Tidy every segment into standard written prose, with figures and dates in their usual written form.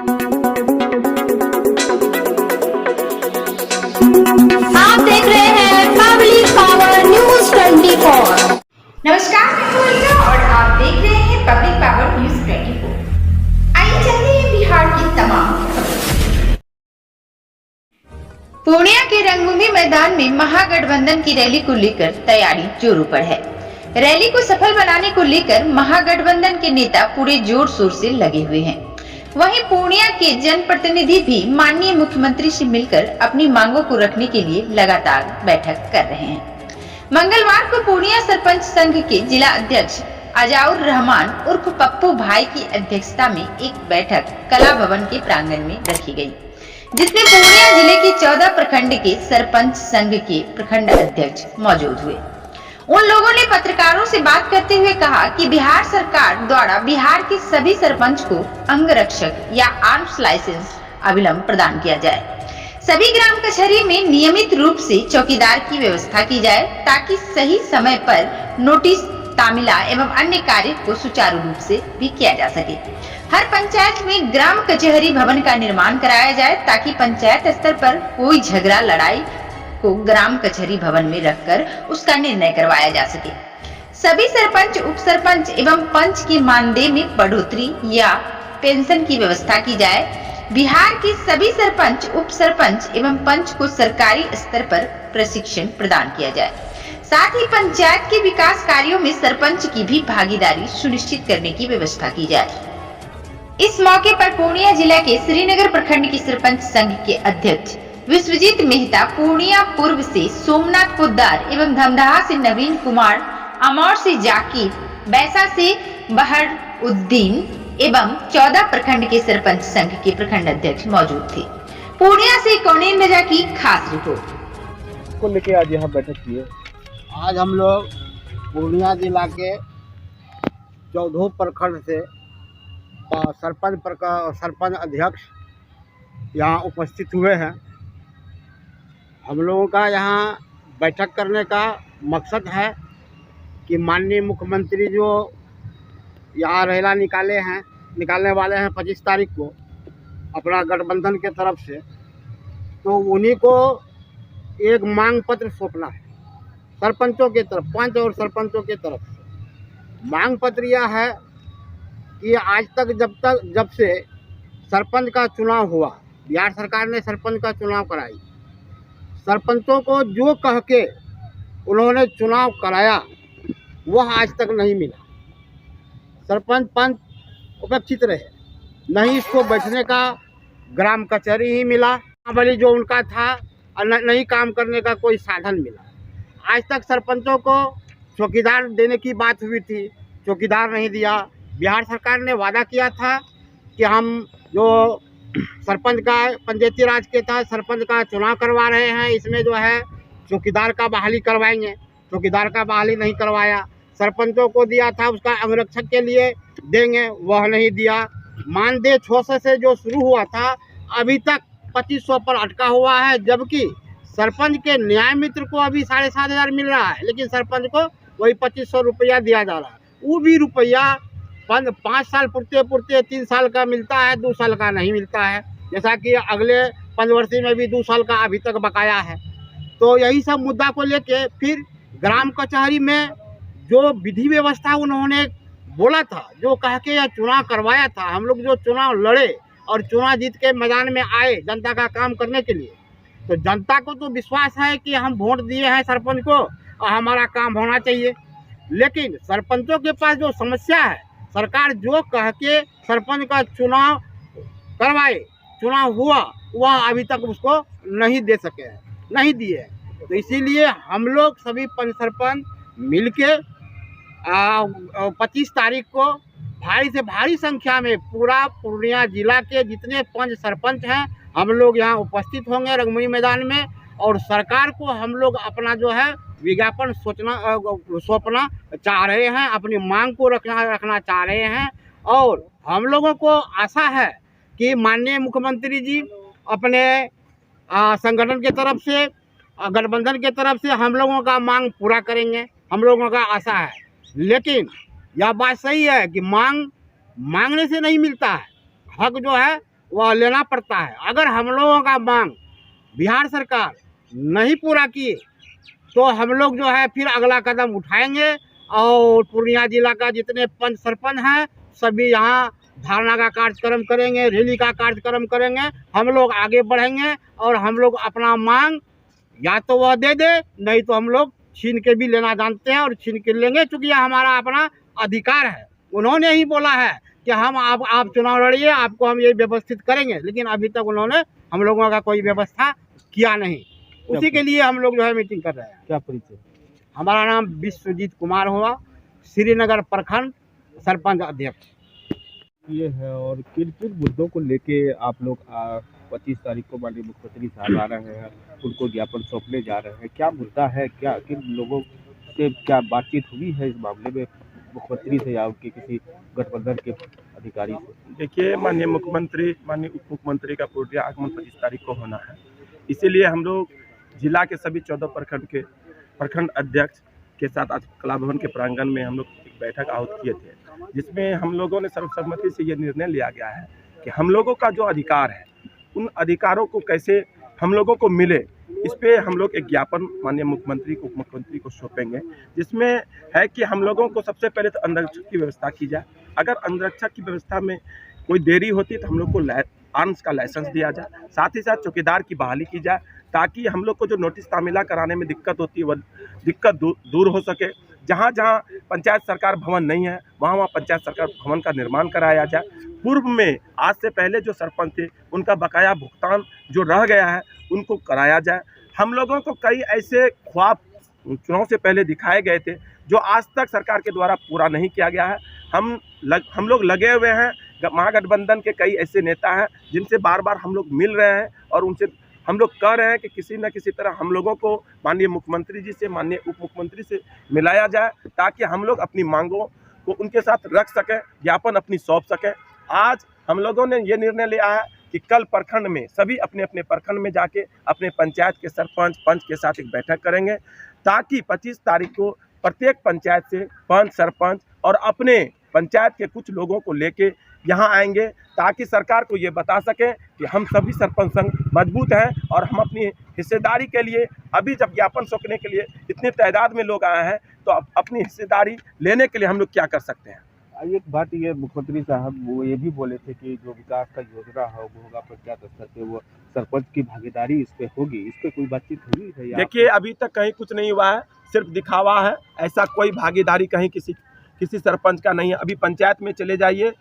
आप देख रहे हैं पब्लिक पावर न्यूज 24। नमस्कार, मैं मोनिका और आप देख रहे हैं पब्लिक पावर न्यूज 24। आइए चलते हैं बिहार की तमाम खबरें। पूर्णिया के रंगभूमि मैदान में महागठबंधन की रैली को लेकर तैयारी जोरों पर है। रैली को सफल बनाने को लेकर महागठबंधन के नेता पूरे जोर शोर से लगे हुए हैं। वहीं पूर्णिया के जनप्रतिनिधि भी माननीय मुख्यमंत्री से मिलकर अपनी मांगों को रखने के लिए लगातार बैठक कर रहे हैं। मंगलवार को पूर्णिया सरपंच संघ के जिला अध्यक्ष अजाउर रहमान उर्फ पप्पू भाई की अध्यक्षता में एक बैठक कला भवन के प्रांगण में रखी गई, जिसमें पूर्णिया जिले के 14 प्रखंड के सरपंच संघ के प्रखंड अध्यक्ष मौजूद हुए। उन लोगों ने पत्रकारों से बात करते हुए कहा कि बिहार सरकार द्वारा बिहार के सभी सरपंच को अंगरक्षक या आर्म्स लाइसेंस अविलंब प्रदान किया जाए। सभी ग्राम कचहरी में नियमित रूप से चौकीदार की व्यवस्था की जाए, ताकि सही समय पर नोटिस, तामिला एवं अन्य कार्य को सुचारू रूप से भी किया जा सके। हर पंचायत में ग्राम कचहरी भवन का निर्माण कराया जाए, ताकि पंचायत स्तर पर कोई झगड़ा लड़ाई को ग्राम कचहरी भवन में रखकर उसका निर्णय करवाया जा सके। सभी सरपंच, उप सरपंच एवं पंच के मानदेय में बढ़ोतरी या पेंशन की व्यवस्था की जाए। बिहार के सभी सरपंच, उप सरपंच एवं पंच को सरकारी स्तर पर प्रशिक्षण प्रदान किया जाए। साथ ही पंचायत के विकास कार्यों में सरपंच की भी भागीदारी सुनिश्चित करने की व्यवस्था की जाए। इस मौके पर पूर्णिया जिला के श्रीनगर प्रखंड के सरपंच संघ के अध्यक्ष विश्वजीत मेहता, पूर्णिया पूर्व से सोमनाथ पोद्दार एवं धमदाहा से नवीन कुमार, अमौर से जाकिर, बैसा से बहरउद्दीन एवं 14 प्रखंड के सरपंच संघ के प्रखंड अध्यक्ष मौजूद थे। पूर्णिया से कौनेन रजा की खास रिपोर्ट को लेके आज यहाँ बैठक की है। आज हम लोग पूर्णिया जिला के 14 प्रखंड से सरपंच अध्यक्ष यहाँ उपस्थित हुए हैं। हम लोगों का यहाँ बैठक करने का मकसद है कि माननीय मुख्यमंत्री जो यहाँ रैला निकालने वाले हैं 25 तारीख को अपना गठबंधन के तरफ से, तो उन्हीं को एक मांग पत्र सौंपना है सरपंचों के तरफ, पंच और सरपंचों के तरफ से। मांग पत्र यह है कि आज तक जब से सरपंच का चुनाव हुआ, बिहार सरकार ने सरपंच का चुनाव कराई, सरपंचों को जो कह के उन्होंने चुनाव कराया वह आज तक नहीं मिला। सरपंच पंच उपेक्षित रहे, नहीं इसको बैठने का ग्राम कचहरी ही मिला, बड़ी जो उनका था, नहीं काम करने का कोई साधन मिला। आज तक सरपंचों को चौकीदार देने की बात हुई थी, चौकीदार नहीं दिया। बिहार सरकार ने वादा किया था कि हम जो सरपंच का पंचायती राज के तहत सरपंच का चुनाव करवा रहे हैं, इसमें जो है चौकीदार का बहाली करवाएंगे। चौकीदार का बहाली नहीं करवाया। सरपंचों को दिया था उसका अंगरक्षक के लिए देंगे, वह नहीं दिया। मानदेय 600 से जो शुरू हुआ था अभी तक 2500 पर अटका हुआ है, जबकि सरपंच के न्याय मित्र को अभी 7500 मिल रहा है, लेकिन सरपंच को वही 2500 रुपया दिया जा रहा है। वो भी रुपया 5 साल पुरते 3 साल का मिलता है, 2 साल का नहीं मिलता है। जैसा कि अगले पंचवर्षीय में भी 2 साल का अभी तक बकाया है। तो यही सब मुद्दा को लेके फिर ग्राम कचहरी में जो विधि व्यवस्था उन्होंने बोला था, जो कह के यह चुनाव करवाया था, हम लोग जो चुनाव लड़े और चुनाव जीत के मैदान में आए जनता का काम करने के लिए, तो जनता को तो विश्वास है कि हम वोट दिए हैं सरपंच को और हमारा काम होना चाहिए। लेकिन सरपंचों के पास जो समस्या है, सरकार जो कह के सरपंच का चुनाव करवाए, चुनाव हुआ, वह अभी तक उसको नहीं दे सके हैं, नहीं दिए। तो इसीलिए हम लोग सभी पंच सरपंच मिलके 25 तारीख को भारी से भारी संख्या में पूरा पूर्णिया जिला के जितने पंच सरपंच हैं हम लोग यहाँ उपस्थित होंगे रंगभूमि मैदान में, और सरकार को हम लोग अपना जो है विज्ञापन सौंपना चाह रहे हैं, अपनी मांग को रखना चाह रहे हैं। और हम लोगों को आशा है कि माननीय मुख्यमंत्री जी अपने संगठन के तरफ से, गठबंधन के तरफ से हम लोगों का मांग पूरा करेंगे, हम लोगों का आशा है। लेकिन यह बात सही है कि मांगने से नहीं मिलता है, हक जो है वह लेना पड़ता है। अगर हम लोगों का मांग बिहार सरकार नहीं पूरा की तो हम लोग जो है फिर अगला कदम उठाएंगे और पूर्णिया जिला का जितने पंच सरपंच हैं सभी यहाँ धरना का कार्यक्रम करेंगे, रैली का कार्यक्रम करेंगे। हम लोग आगे बढ़ेंगे और हम लोग अपना मांग या तो वह दे दे, नहीं तो हम लोग छीन के भी लेना जानते हैं और छीन के लेंगे, क्योंकि यह हमारा अपना अधिकार है। उन्होंने ही बोला है कि हम आप चुनाव लड़िए, आपको हम ये व्यवस्थित करेंगे, लेकिन अभी तक उन्होंने हम लोगों का कोई व्यवस्था किया नहीं। उसी के लिए हम लोग जो है मीटिंग कर रहे हैं। क्या परिचय? हमारा नाम विश्वजीत कुमार हुआ, श्रीनगर प्रखंड सरपंच अध्यक्ष। ये है और किन किन मुद्दों को लेके आप लोग 25 तारीख को माननीय मुख्यमंत्री साहब आ रहे हैं, उनको ज्ञापन सौंपने जा रहे हैं? क्या मुद्दा है, क्या किन लोगों से क्या बातचीत हुई है इस मामले में मुख्यमंत्री से या उनके किसी गठबंधन के अधिकारी से? देखिए, माननीय मुख्यमंत्री, माननीय उप मुख्यमंत्री का पूर्णिया आगमन 25 तारीख को होना है। इसीलिए हम लोग जिला के सभी 14 प्रखंड के प्रखंड अध्यक्ष के साथ आज कला भवन के प्रांगण में हम लोग एक बैठक आहूत किए थे, जिसमें हम लोगों ने सर्वसम्मति से ये निर्णय लिया गया है कि हम लोगों का जो अधिकार है उन अधिकारों को कैसे हम लोगों को मिले, इस पे हम लोग एक ज्ञापन माननीय मुख्यमंत्री को, उप मुख्यमंत्री को सौंपेंगे, जिसमें है कि हम लोगों को सबसे पहले तो अंगरक्षक की व्यवस्था की जाए। अगर अंगरक्षक की व्यवस्था में कोई देरी होती तो हम लोग को आर्म्स का लाइसेंस दिया जाए, साथ ही साथ चौकीदार की बहाली की जाए, ताकि हम लोग को जो नोटिस तामीला कराने में दिक्कत होती है वह दिक्कत दूर हो सके। जहाँ जहाँ पंचायत सरकार भवन नहीं है वहाँ वहाँ पंचायत सरकार भवन का निर्माण कराया जाए। पूर्व में आज से पहले जो सरपंच थे उनका बकाया भुगतान जो रह गया है उनको कराया जाए। हम लोगों को कई ऐसे ख्वाब चुनाव से पहले दिखाए गए थे जो आज तक सरकार के द्वारा पूरा नहीं किया गया है। हम लोग लगे हुए हैं, महागठबंधन के कई ऐसे नेता हैं जिनसे बार बार हम लोग मिल रहे हैं और उनसे हम लोग कह रहे हैं कि किसी न किसी तरह हम लोगों को माननीय मुख्यमंत्री जी से, माननीय उप मुख्यमंत्री से मिलाया जाए, ताकि हम लोग अपनी मांगों को उनके साथ रख सकें, ज्ञापन अपनी सौंप सकें। आज हम लोगों ने ये निर्णय लिया है कि कल प्रखंड में सभी अपने अपने प्रखंड में जाके अपने पंचायत के सरपंच पंच के साथ एक बैठक करेंगे, ताकि 25 तारीख को प्रत्येक पंचायत से पंच सरपंच और अपने पंचायत के कुछ लोगों को लेके यहाँ आएंगे, ताकि सरकार को ये बता सकें कि हम सभी सरपंच संघ मजबूत हैं और हम अपनी हिस्सेदारी के लिए अभी जब ज्ञापन सौंपने के लिए इतनी तादाद में लोग आए हैं तो अपनी हिस्सेदारी लेने के लिए हम लोग क्या कर सकते हैं। एक बात ये मुख्यमंत्री साहब वो ये भी बोले थे कि जो विकास का योजना है वो होगा पंचायत स्तर पे, वो सरपंच की भागीदारी इस पे होगी, इस पे कोई बातचीत हुई है? देखिए, अभी तक कहीं कुछ नहीं हुआ है, सिर्फ दिखावा है। ऐसा कोई भागीदारी कहीं किसी सरपंच का नहीं है। अभी पंचायत में चले जाइए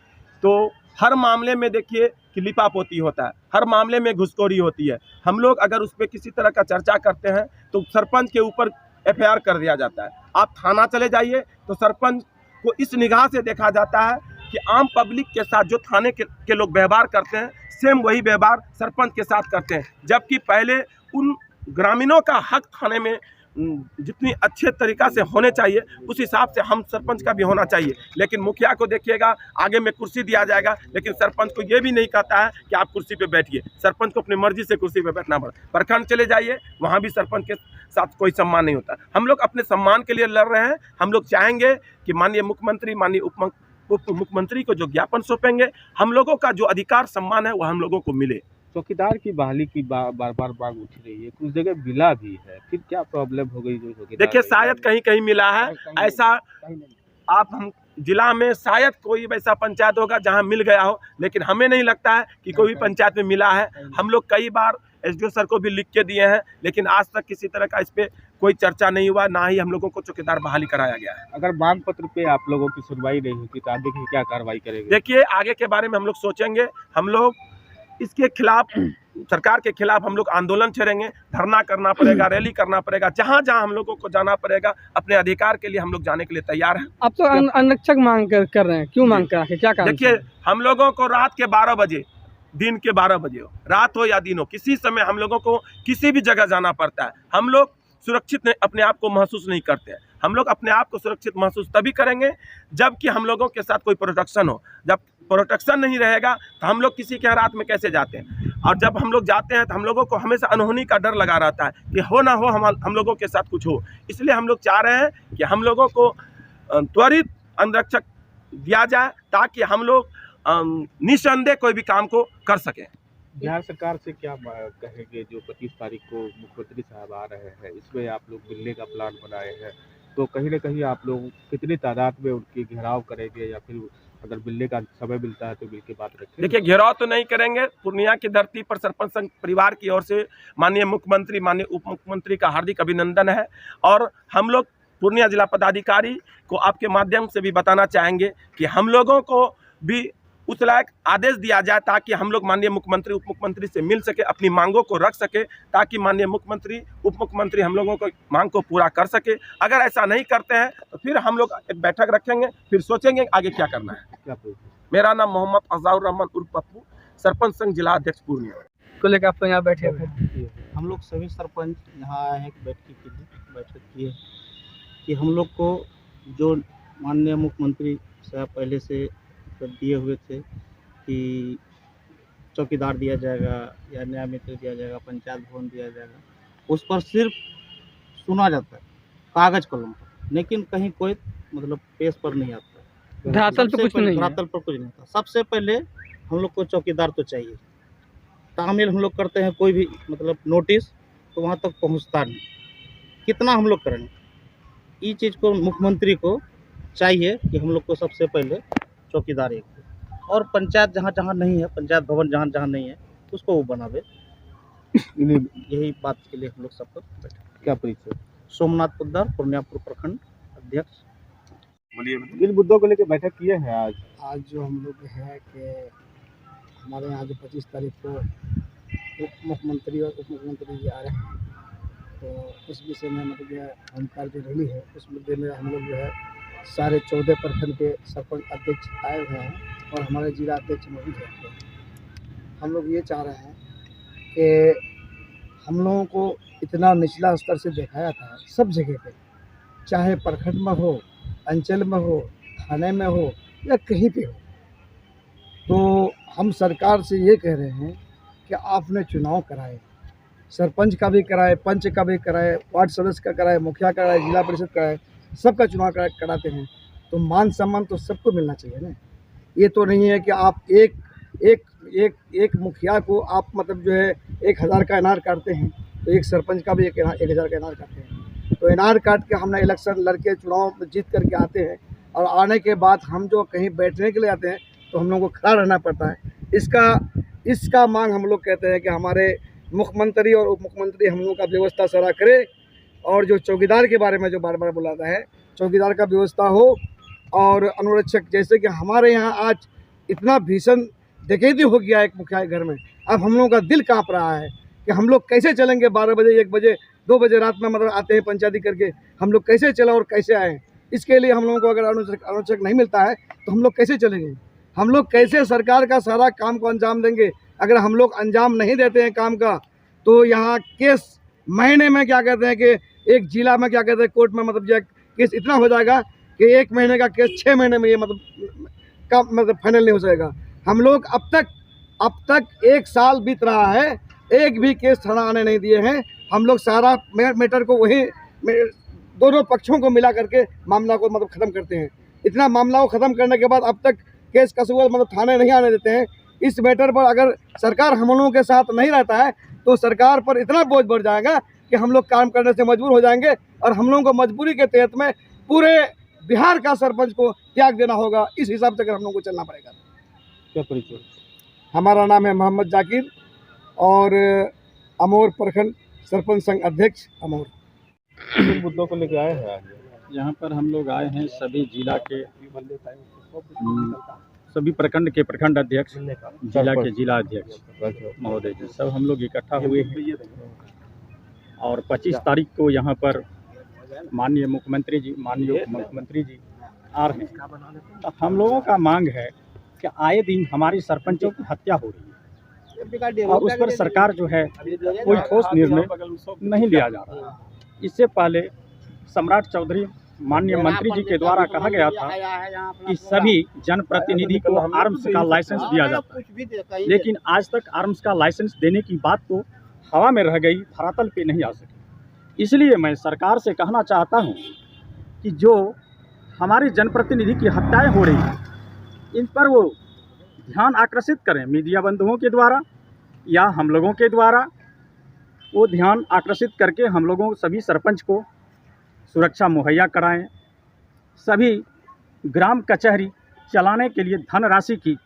तो हर मामले में देखिए कि लिपापोती होता है, हर मामले में घुसखोरी होती है। हम लोग अगर उस पर किसी तरह का चर्चा करते हैं तो सरपंच के ऊपर FIR कर दिया जाता है। आप थाना चले जाइए तो सरपंच को इस निगाह से देखा जाता है कि आम पब्लिक के साथ जो थाने के लोग व्यवहार करते हैं सेम वही व्यवहार सरपंच के साथ करते हैं, जबकि पहले उन ग्रामीणों का हक थाने में जितनी अच्छे तरीक़ा से होने चाहिए उस हिसाब से हम सरपंच का भी होना चाहिए। लेकिन मुखिया को देखिएगा आगे में कुर्सी दिया जाएगा, लेकिन सरपंच को ये भी नहीं कहता है कि आप कुर्सी पे बैठिए। सरपंच को अपनी मर्जी से कुर्सी पे बैठना पड़ता। प्रखंड चले जाइए वहाँ भी सरपंच के साथ कोई सम्मान नहीं होता। हम लोग अपने सम्मान के लिए लड़ रहे हैं। हम लोग चाहेंगे कि माननीय मुख्यमंत्री, माननीय उप मुख्यमंत्री को जो ज्ञापन सौंपेंगे, हम लोगों का जो अधिकार सम्मान है वह हम लोगों को मिले। चौकीदार की बहाली की बार बार मांग उठ रही है, कुछ जगह मिला भी है, फिर क्या प्रॉब्लम हो गई? जो देखिए, शायद कहीं कहीं मिला है, ऐसा आप हम जिला में शायद कोई वैसा पंचायत होगा जहां मिल गया हो, लेकिन हमें नहीं लगता है कि कोई भी पंचायत में मिला है। हम लोग कई बार SDO सर को भी लिख के दिए हैं, लेकिन आज तक किसी तरह का इस पे कोई चर्चा नहीं हुआ, ना ही हम लोगों को चौकीदार बहाली कराया गया है। अगर मांग पत्र पे आप लोगों की सुनवाई नहीं होती तो आगे की क्या कार्रवाई करेंगे? देखिए, आगे के बारे में हम लोग सोचेंगे। हम लोग इसके खिलाफ, सरकार के खिलाफ हम लोग आंदोलन छेड़ेंगे, धरना करना पड़ेगा, रैली करना पड़ेगा, जहाँ जहाँ हम लोगों को जाना पड़ेगा। अपने अधिकार के लिए हम लोग जाने के लिए तैयार हैं। अब तो अंगरक्षक मांग कर रहे हैं, क्यों मांग कर रहे हैं, क्या कारण? देखिए, हम लोगों को रात के 12 बजे, दिन के 12 बजे हो, रात हो या दिन हो, किसी समय हम लोगों को किसी भी जगह जाना पड़ता है। हम लोग सुरक्षित अपने आप को महसूस नहीं करते हैं। हम लोग अपने आप को सुरक्षित महसूस तभी करेंगे जबकि हम लोगों के साथ कोई प्रोटेक्शन हो। जब प्रोटेक्शन नहीं रहेगा तो हम लोग किसी के रात में कैसे जाते हैं? और जब हम लोग जाते हैं तो हम लोगों को हमेशा अनहोनी का डर लगा रहता है कि हो ना हो हम लोगों के साथ कुछ हो। इसलिए हम लोग चाह रहे हैं कि हम लोगों को त्वरित अंगरक्षक दिया जाए, ताकि हम लोग निस्संदेह कोई भी काम को कर सकें। बिहार सरकार से क्या कहेंगे, जो 25 तारीख को मुख्यमंत्री साहब आ रहे हैं, इसमें आप लोग मिलने का प्लान बनाए हैं, तो कहीं ना कहीं आप लोग कितनी तादाद में उनकी घेराव करेंगे, या फिर अगर मिलने का समय मिलता है तो मिल के बात रखेंगे? देखिए, घेराव तो नहीं करेंगे। पूर्णिया की धरती पर सरपंच संघ परिवार की ओर से माननीय मुख्यमंत्री, माननीय उप मुख्यमंत्री का हार्दिक अभिनंदन है, और हम लोग पूर्णिया जिला पदाधिकारी को आपके माध्यम से भी बताना चाहेंगे कि हम लोगों को भी उस लायक आदेश दिया जाए ताकि हम लोग माननीय मुख्यमंत्री, उप मुख्यमंत्री से मिल सके, अपनी मांगों को रख सके, ताकि माननीय मुख्यमंत्री, उप मुख्यमंत्री हम लोगों को मांग को पूरा कर सके। अगर ऐसा नहीं करते हैं तो फिर हम लोग एक बैठक रखेंगे, फिर सोचेंगे आगे क्या करना है। क्या पूछें? मेरा नाम मोहम्मद अज़ाउर रहमान उर्फ पप्पू, सरपंच संघ जिला अध्यक्ष पूर्णिया को लेकर आप यहाँ बैठे हुए? हम लोग सभी सरपंच यहाँ आए हैं बैठक की है कि हम लोग को जो माननीय मुख्यमंत्री साहब पहले से दिए हुए थे कि चौकीदार दिया जाएगा या न्याय मित्र दिया जाएगा, पंचायत भवन दिया जाएगा, उस पर सिर्फ सुना जाता है कागज कलम पर, लेकिन कहीं कोई मतलब पेश पर नहीं आता। धरातल पे कुछ नहीं है। धरातल पर कुछ नहीं था। सबसे पहले हम लोग को चौकीदार तो चाहिए। तामील हम लोग करते हैं कोई भी मतलब नोटिस, तो वहाँ तक पहुँचता नहीं। कितना हम लोग करेंगे? ये चीज़ को मुख्यमंत्री को चाहिए कि हम लोग को सबसे पहले चौकीदार एक, और पंचायत जहाँ जहाँ नहीं है, पंचायत भवन जहाँ जहाँ नहीं है, उसको वो बनावे। यही बात के लिए हम लोग सबको बैठे। क्या परिचय? सोमनाथ पुद्दार, पूर्णियापुर प्रखंड अध्यक्ष। किन मुद्दों को लेकर बैठक किए हैं आज? आज जो हम लोग है कि हमारे यहाँ जो 25 तारीख को उप मुख्यमंत्री और उप मुख्यमंत्री जी आ रहे हैं, तो उस विषय में मतलब जो है ओमकार जो रैली है, उस मुद्दे में हम लोग जो है सारे 14 प्रखंड के सरपंच अध्यक्ष आए हुए हैं और हमारे जिला अध्यक्ष मौजूद हैं। हम लोग ये चाह रहे हैं कि हम लोगों को इतना निचला स्तर से दिखाया था सब जगह पे, चाहे प्रखंड में हो, अंचल में हो, थाने में हो या कहीं पे हो, तो हम सरकार से ये कह रहे हैं कि आपने चुनाव कराए, सरपंच का भी कराए, पंच का भी कराए, वार्ड सदस्य का कराए, मुखिया का कराए, जिला परिषद कराए, सबका चुनाव कराते हैं, तो मान सम्मान तो सबको मिलना चाहिए ना। ये तो नहीं है कि आप एक मुखिया को आप मतलब जो है 1000 का इनार काटते हैं, तो एक सरपंच का भी 1000 का इनार काटते हैं। तो इनार काट के हमने इलेक्शन लड़के चुनाव जीत करके आते हैं, और आने के बाद हम जो कहीं बैठने के लिए आते हैं तो हम लोगों को खड़ा रहना पड़ता है। इसका मांग हम लोग कहते हैं कि हमारे मुख्यमंत्री और उप मुख्यमंत्री हम लोग का व्यवस्था सारा करे, और जो चौकीदार के बारे में जो बार बार बुलाता है, चौकीदार का व्यवस्था हो, और अनुरक्षक, जैसे कि हमारे यहाँ आज इतना भीषण डकैती हो गया एक मुखिया घर में, अब हम लोगों का दिल काँप रहा है कि हम लोग कैसे चलेंगे। 12 बजे, 1 बजे, 2 बजे रात में मतलब आते हैं पंचायती करके, हम लोग कैसे चलें और कैसे आएँ? इसके लिए हम लोगों को अगर अनुरक्षक नहीं मिलता है तो हम लोग कैसे चलेंगे? हम लोग कैसे सरकार का सारा काम को अंजाम देंगे? अगर हम लोग अंजाम नहीं देते हैं काम का, तो यहाँ केस महीने में क्या कहते हैं कि एक जिला में क्या कहते हैं कोर्ट में मतलब जो केस इतना हो जाएगा कि 1 महीने का केस 6 महीने में ये मतलब फाइनल नहीं हो जाएगा। हम लोग अब तक 1 साल बीत रहा है, एक भी केस थाना आने नहीं दिए हैं। हम लोग सारा मैटर को वही दोनों पक्षों को मिला करके मामला को मतलब ख़त्म करते हैं। इतना मामला को ख़त्म करने के बाद अब तक केस कसूर मतलब थाने नहीं आने देते हैं। इस मैटर पर अगर सरकार हम लोगों के साथ नहीं रहता है तो सरकार पर इतना बोझ बढ़ जाएगा कि हम लोग काम करने से मजबूर हो जाएंगे, और हम लोगों को मजबूरी के तहत में पूरे बिहार का सरपंच को त्याग देना होगा। इस हिसाब से अगर हम लोगों को चलना पड़ेगा। क्या परिचय? हमारा नाम है मोहम्मद जाकिर और अमोर प्रखंड सरपंच संघ अध्यक्ष अमोर। किन मुद्दों को लेकर आए हैं आज? यहाँ पर हम लोग आए हैं सभी जिला के सभी प्रखंड के प्रखंड अध्यक्ष, जिला के जिला अध्यक्ष महोदय जी, सब हम लोग इकट्ठा हुए हैं, और 25 तारीख को यहाँ पर माननीय मुख्यमंत्री जी, माननीय उप मुख्यमंत्री जी आ रहे हैं। तो हम लोगों का मांग है कि आए दिन हमारी सरपंचों की हत्या हो रही है, और उस पर सरकार जो है कोई ठोस निर्णय नहीं लिया जा रहा। इससे पहले सम्राट चौधरी माननीय मंत्री जी के द्वारा कहा गया था कि सभी जनप्रतिनिधि को आर्म्स का लाइसेंस दिया जाता है, लेकिन आज तक आर्म्स का लाइसेंस देने की बात तो हवा में रह गई, धरातल पे नहीं आ सकी। इसलिए मैं सरकार से कहना चाहता हूं कि जो हमारे जनप्रतिनिधि की हत्याएं हो रही हैं, इन पर वो ध्यान आकर्षित करें मीडिया बंधुओं के द्वारा या हम लोगों के द्वारा, वो ध्यान आकर्षित करके हम लोगों सभी सरपंच को सुरक्षा मुहैया कराएं। सभी ग्राम कचहरी चलाने के लिए धनराशि की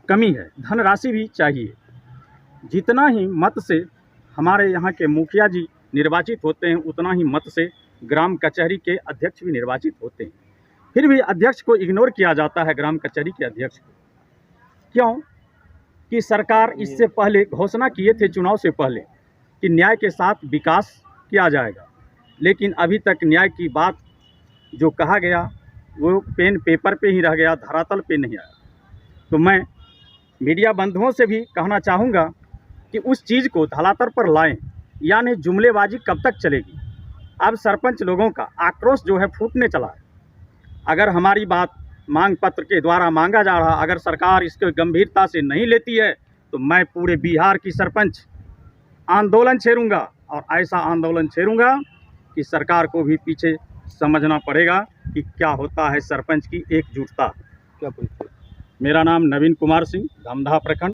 कमी है, धनराशि भी चाहिए। जितना ही मत से हमारे यहाँ के मुखिया जी निर्वाचित होते हैं, उतना ही मत से ग्राम कचहरी के अध्यक्ष भी निर्वाचित होते हैं। फिर भी अध्यक्ष को इग्नोर किया जाता है, ग्राम कचहरी के अध्यक्ष को। क्यों? कि सरकार इससे पहले घोषणा किए थे चुनाव से पहले कि न्याय के साथ विकास किया जाएगा, लेकिन अभी तक न्याय की बात जो कहा गया वो पेन पेपर पे ही रह गया, धरातल पे नहीं आया। तो मैं मीडिया बंधुओं से भी कहना चाहूँगा कि उस चीज़ को धरातल पर लाएं, यानी जुमलेबाजी कब तक चलेगी। अब सरपंच लोगों का आक्रोश जो है फूटने चला है। अगर हमारी बात मांग पत्र के द्वारा मांगा जा रहा, अगर सरकार इसको गंभीरता से नहीं लेती है तो मैं पूरे बिहार की सरपंच आंदोलन छेड़ूंगा, और ऐसा आंदोलन छेड़ूंगा कि सरकार को भी पीछे समझना पड़ेगा कि क्या होता है सरपंच की एकजुटता। क्या परिचय? मेरा नाम नवीन कुमार सिंह, धमदाहा प्रखंड।